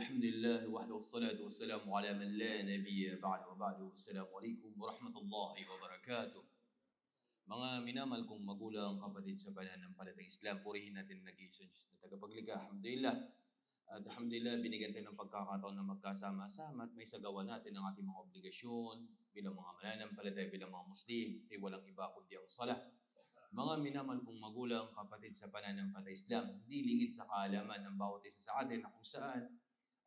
الحمد لله وحده والصلاة والسلام على من لا نبي بعد وبعد. السلام عليكم ورحمة الله وبركاته. Mga minamahal kong magulang, kapatid sa pananampalatayang Islam, purihin natin nag-iisang Diyos na tagapaglikha. Alhamdulillah. At alhamdulillah, binigyan tayo ng pagkakataon na magkasama-sama at may sagawa natin ang ating mga obligasyon bilang mga mananampalataya, bilang mga Muslim, ay walang iba kundi ang salah. Mga minamahal kong magulang, kapatid sa pananampalatayang Islam, hindi lingid sa kaalaman ng bawat isa sa atin na kung saan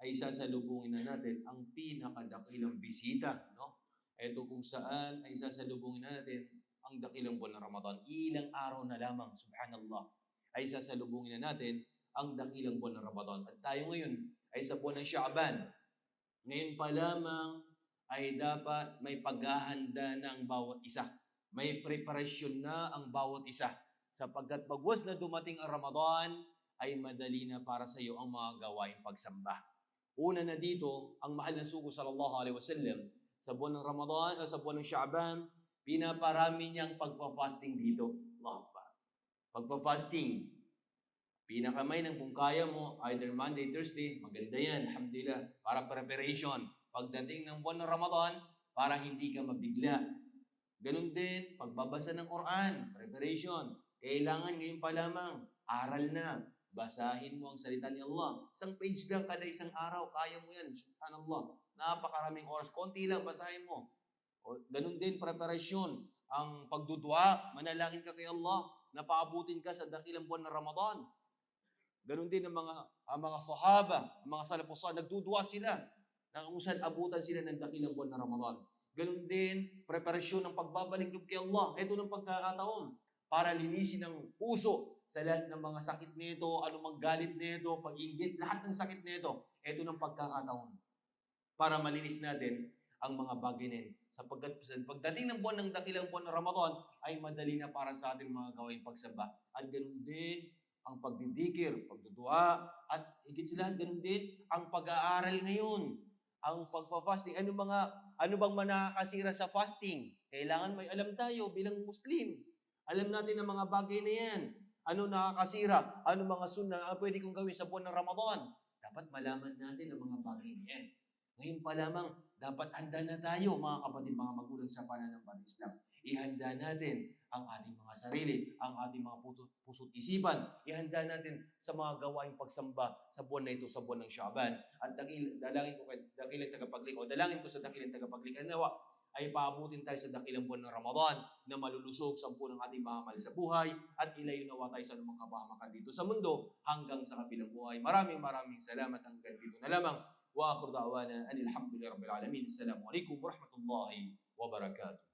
ay sasalubungin na natin ang pinakadakilang bisita, no? Ito kung saan ay sasalubungin na natin ang dakilang buwan ng Ramadan. Ilang araw na lamang, subhanallah, ay sasalubungin na natin ang dakilang buwan ng Ramadan. At tayo ngayon ay sa buwan ng Sha'ban. Ngayon pa lamang ay dapat may paghahanda na ang bawat isa. May preparasyon na ang bawat isa. Sapagkat bagwas na dumating ang Ramadan, ay madali na para sa iyo ang mga gawaing pagsamba. Una na dito, ang mahal na sugo sallallahu alaihi wasallam, sa buwan ng Ramadan o sa buwan ng Sha'ban, pinaparami niyang pagpa-fasting dito. Allah Akbar. Pagpa-fasting. Pinakamay ng kung kaya mo, either Monday, Thursday, maganda yan, alhamdulillah, para preparation. Pagdating ng buwan ng Ramadan, para hindi ka mabigla. Ganun din, pagbabasa ng Quran, preparation. Kailangan ngayon pa lamang, aral na. Basahin mo ang salita ni Allah. Isang page lang kada isang araw, kaya mo yan. Subhanallah. Napakaraming oras. Konti lang, basahin mo. O, ganun din, preparasyon. Ang pagdudua, manalangin ka kay Allah, na paabutin ka sa dakilang buwan ng Ramadan. Ganun din ang mga sahaba, ang mga salafus salih, nagdudua sila. Na kung saan abutan sila ng dakilang buwan ng Ramadan. Ganun din, preparasyon ng pagbabalik kay Allah. Ito ng pagkakataon para linisin ang puso sa lahat ng mga sakit nito, anumang galit nito, pag-inggit, lahat ng sakit nito. Ito ng pagkakataon para malinis natin ang mga bagay na yun. Sapagkat pagdating ng buwan ng dakilang buwan ng Ramadan, ay madali na para sa ating mga gawaing pagsamba. At ganun din ang pagdidikir, pagdudua, at higit sa lahat, ganun din ang pag-aaral ngayon. Ang pagpa-fasting, ano bang manakakasira sa fasting? Kailangan may alam tayo bilang Muslim. Alam natin ang mga bagay na yan. Ano nakakasira? Ano mga sunnah na pwede kong gawin sa buwan ng Ramadan? Dapat malaman natin ang mga bagay na yan. Ngayon pa lamang, dapat handa na tayo, mga kapatid, mga magulang sa pananampalatayang Islam. Ihanda natin ang ating mga sarili, ang ating mga puso't isipan. Ihanda natin sa mga gawaing pagsamba sa buwan na ito, sa buwan ng Sha'ban. At dalangin ko kay dakilang tagapaglikha, o dalangin ko sa dakilang tagapaglikha, nawa ay paabutin tayo sa dakilang buwan ng Ramadan na malulusog sa ng ating mga mahal sa buhay at ilayo nawa tayo sa anumang kapahamakan dito sa mundo hanggang sa kabilang buhay. Maraming salamat hanggang dito na lamang. Wa akhir da'wana anil hamdulillahi rabbil alamin. Assalamu alaikum warahmatullahi wabarakatuh.